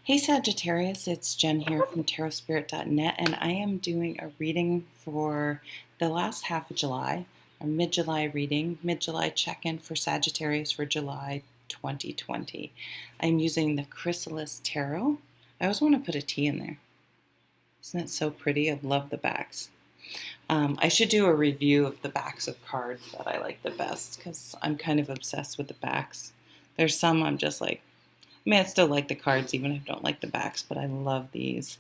Hey Sagittarius, it's Jen here from tarotspirit.net, and I am doing a reading for the last half of July, a mid-July reading, mid-July check-in for Sagittarius for July 2020. I'm using the Chrysalis Tarot. I always want to put a T in there. Isn't it so pretty? I love the backs. I should do a review of the backs of cards that I like the best because I'm kind of obsessed with the backs. There's some I'm just like, I still like the cards even if I don't like the backs, but I love these.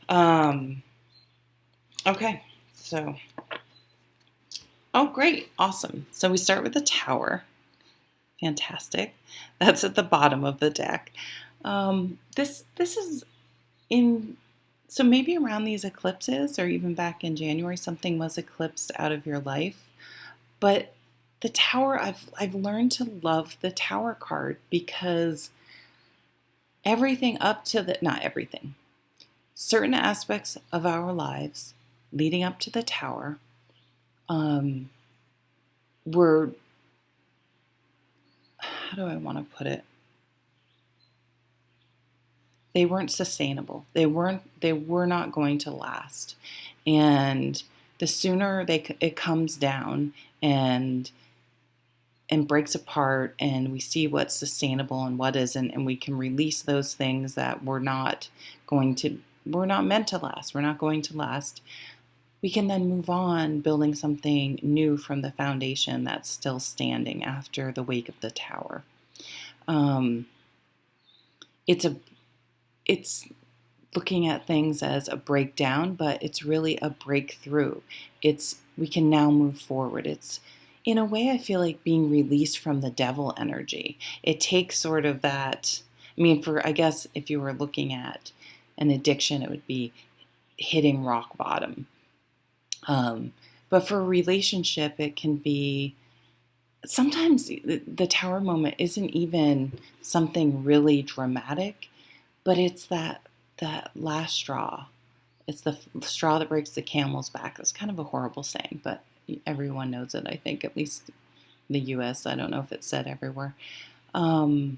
Okay, so, oh great, awesome. So we start with the Tower. Fantastic. That's at the bottom of the deck. This is in, so maybe around these eclipses or even back in January, something was eclipsed out of your life. But the Tower, I've learned to love the Tower card because everything up to the, not everything, certain aspects of our lives leading up to the Tower were, how do I want to put it? They weren't sustainable. They were not going to last. And the sooner it comes down and breaks apart and we see what's sustainable and what isn't, and we can release those things that we're not meant to last, we're not going to last, we can then move on building something new from the foundation that's still standing after the wake of the Tower. It's looking at things as a breakdown, but it's really a breakthrough. We can now move forward. It's, in a way, I feel like being released from the devil energy. It takes sort of that, I guess if you were looking at an addiction, it would be hitting rock bottom. But for a relationship, it can be, sometimes the Tower moment isn't even something really dramatic, but it's that last straw. It's the straw that breaks the camel's back. It's kind of a horrible saying, but everyone knows it, I think, at least in the US. I don't know if it's said everywhere. But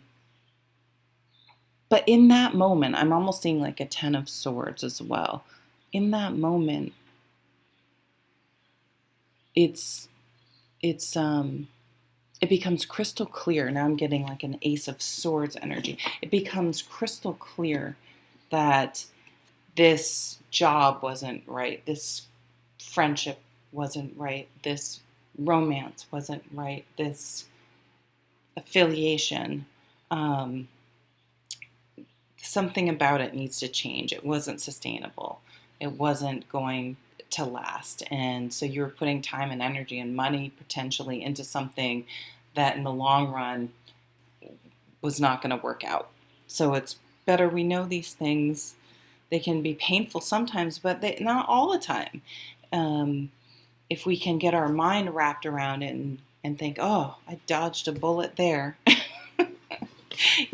in that moment, I'm almost seeing like a 10 of Swords as well. In that moment, it becomes crystal clear. Now I'm getting like an Ace of Swords energy. It becomes crystal clear that this job wasn't right, this friendship wasn't right, this romance wasn't right, this affiliation, something about it needs to change. It wasn't sustainable. It wasn't going to last. And so you were putting time and energy and money potentially into something that in the long run was not going to work out. So it's better we know these things. They can be painful sometimes, but not all the time. If we can get our mind wrapped around it and think, oh, I dodged a bullet there,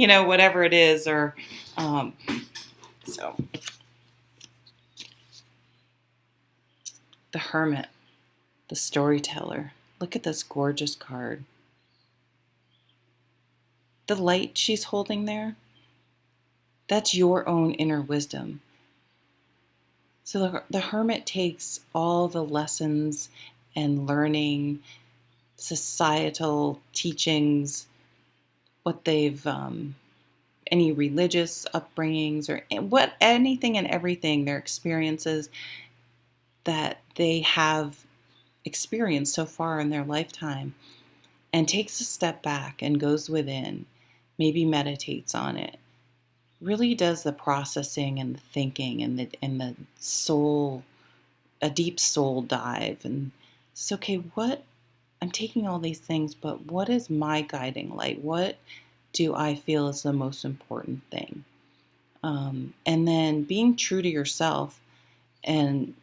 whatever it is, or so. The Hermit, the storyteller. Look at this gorgeous card. The light she's holding there, that's your own inner wisdom. So the Hermit takes all the lessons and learning, societal teachings, what they've, any religious upbringings, or anything and everything, their experiences that they have experienced so far in their lifetime, and takes a step back and goes within, maybe meditates on it, really does the processing and the thinking and the soul, a deep soul dive, and it's okay, I'm taking all these things, but what is my guiding light? What do I feel is the most important thing? And then being true to yourself and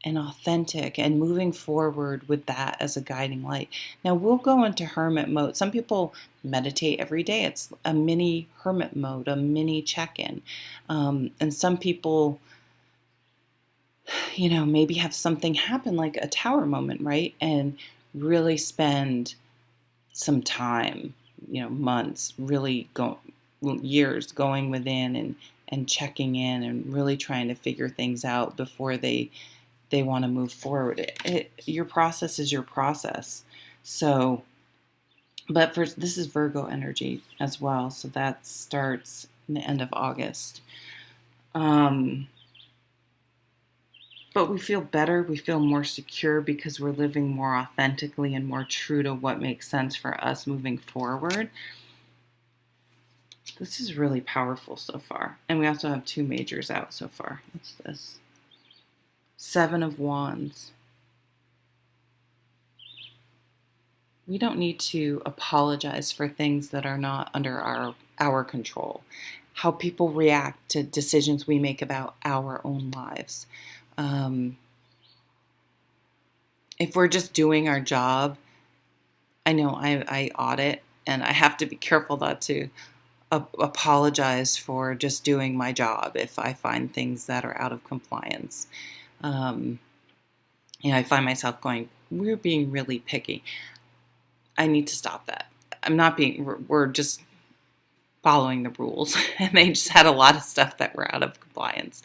authentic and moving forward with that as a guiding light. Now we'll go into hermit mode. Some people meditate every day. It's a mini hermit mode, a mini check-in. And some people, maybe have something happen like a Tower moment, right? And really spend some time, months, really years going within and checking in and really trying to figure things out before they want to move forward. Your process is your process. So, but this is Virgo energy as well. So that starts in the end of August. But we feel better, we feel more secure because we're living more authentically and more true to what makes sense for us moving forward. This is really powerful so far. And we also have 2 majors out so far. What's this? 7 of Wands. We don't need to apologize for things that are not under our control. How people react to decisions we make about our own lives. If we're just doing our job, I know I audit, and I have to be careful not to apologize for just doing my job if I find things that are out of compliance. I find myself going, we're being really picky. I need to stop that. We're just following the rules. And they just had a lot of stuff that were out of compliance.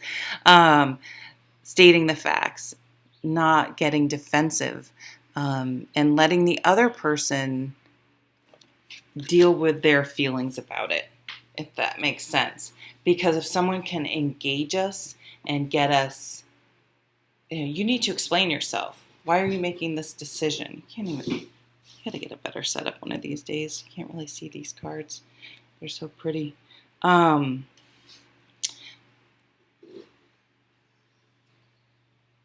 Stating the facts, not getting defensive, and letting the other person deal with their feelings about it, if that makes sense. Because if someone can engage us and get us, you need to explain yourself. Why are you making this decision? You gotta get a better setup one of these days. You can't really see these cards. They're so pretty.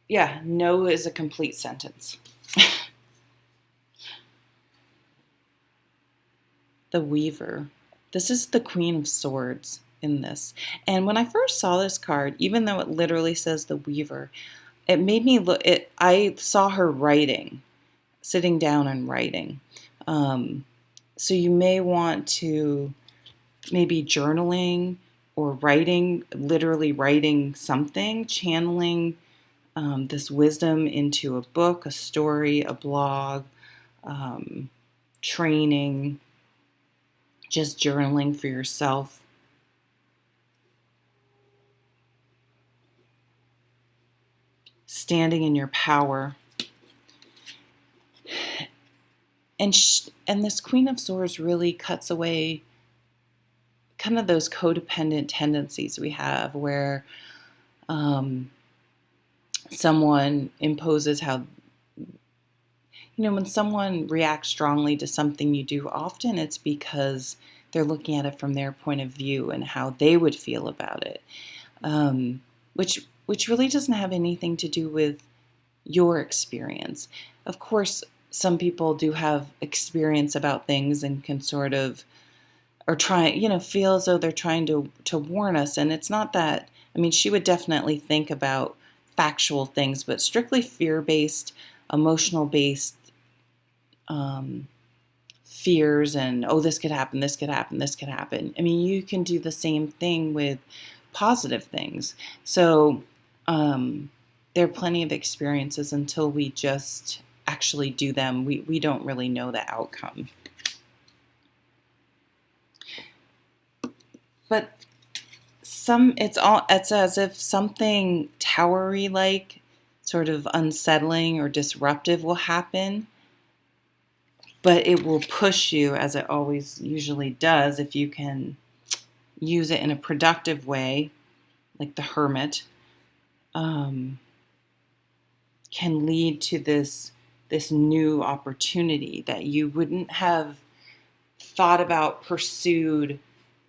Yeah, no is a complete sentence. The Weaver. This is the Queen of Swords in this. And when I first saw this card, even though it literally says the Weaver, it made me look, I saw her writing, sitting down and writing. So you may want to maybe journaling or writing, literally writing something, channeling this wisdom into a book, a story, a blog, training, just journaling for yourself. Standing in your power. And this Queen of Swords really cuts away kind of those codependent tendencies we have where someone imposes when someone reacts strongly to something you do, often it's because they're looking at it from their point of view and how they would feel about it, which really doesn't have anything to do with your experience. Of course, some people do have experience about things and can sort of, or feel as though they're trying to warn us. And it's not that, she would definitely think about factual things, but strictly fear-based, emotional-based fears and, this could happen, this could happen, this could happen. You can do the same thing with positive things. So there are plenty of experiences until we just actually do them. We don't really know the outcome. But it's as if something towery like, sort of unsettling or disruptive will happen, but it will push you, as it always usually does, if you can use it in a productive way, like the Hermit, can lead to this new opportunity that you wouldn't have thought about, pursued,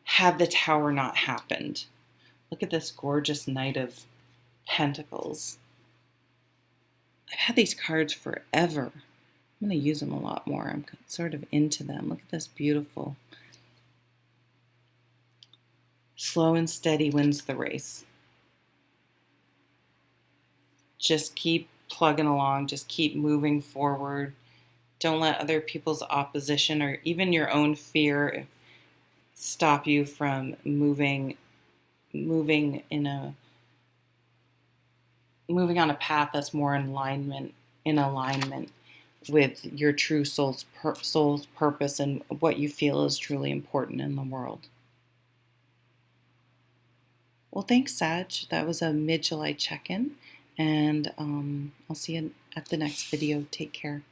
had the Tower not happened. Look at this gorgeous Knight of Pentacles. I've had these cards forever. I'm going to use them a lot more. I'm sort of into them. Look at this beautiful. Slow and steady wins the race. Just keep plugging along. Just keep moving forward. Don't let other people's opposition or even your own fear stop you from moving on a path that's more in alignment with your true soul's purpose and what you feel is truly important in the world. Well, thanks, Sag. That was a mid-July check-in, and I'll see you at the next video. Take care.